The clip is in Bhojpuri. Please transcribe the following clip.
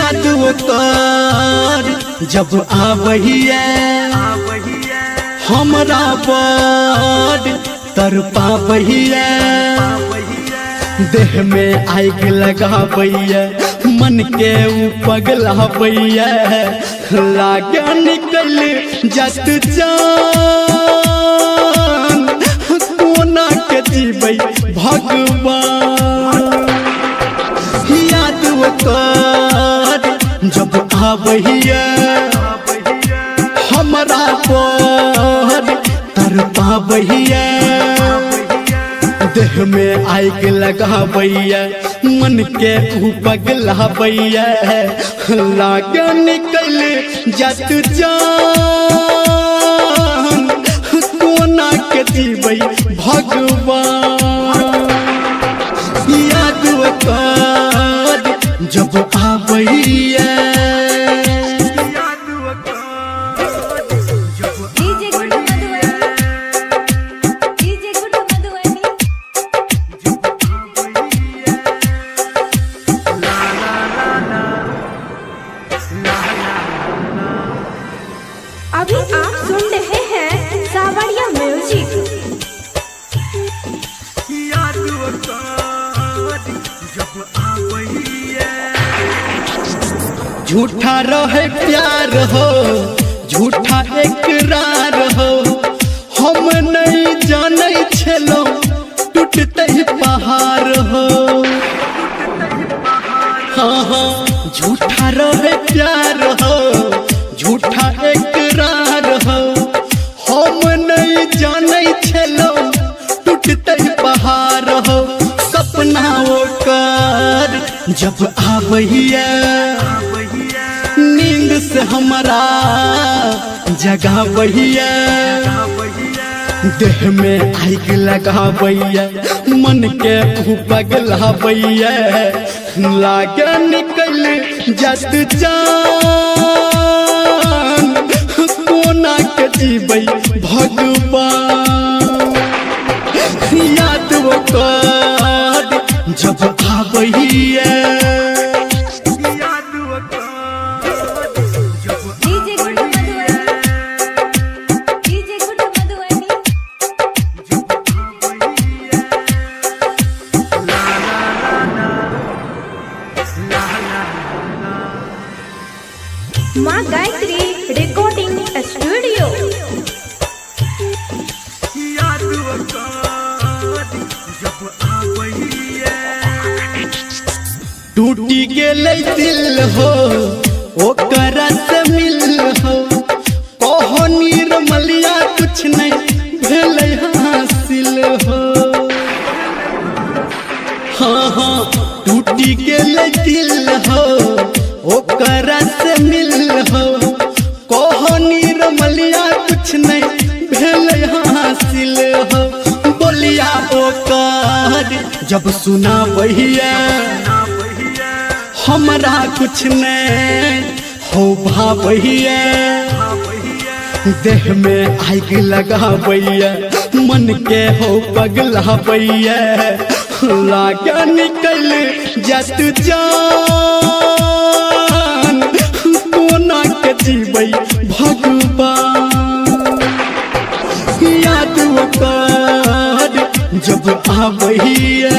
याद कर जब आवहिया हमरा पर तरपावहिया देह में आग लगावैया मन के पगलावैया लागे निकल जत जान कोना के जीवै भगवान। याद कर जब आवहिया हमरा पर तरपावहिया देह में आग लगावैया मन के पगलावैया लागे निकल जत जान कोना के जीवै भगवान। याद कर जब आवहिया अभी आप सुन रहे हैं सावरिया म्यूजिक। झूठा रहे प्यार हो झूठा इकरार हो हम नहीं जाने छलो टूटते पहाड़ हो। हाँ हाँ झूठा रहे प्यार हो झूठा इकरार हो हम नहीं जाने छलो टूटते पहाड़ हो। सपना ओकर जब आवहिया नींद से हमारा जगावहिया देह में आग लगावैया मन के पगलावैया लागे निकल जत जान कोना के जीवै भगवान। याद कर जब आवहिया माँ गायत्री रिकॉर्डिंग स्टूडियो। टूटी गेले दिल हो ओकरा से मिल हो कहो निर्मलिया कुछ नहीं भेले हासिल हो। हाँ हाँ टूटी गेले दिल हो ओकरा से मिल हो कहो निर्मलिया कुछ नहीं भेले हासिल हो। बोलिया ओकर जब सुना बहिया हमरा कुछ नहीं हो भावैया देह में आग लगावैया मन के हो पगलावैया लागे निकल जत जान कोना के जीवै भगवान। याद कर जब आवहिया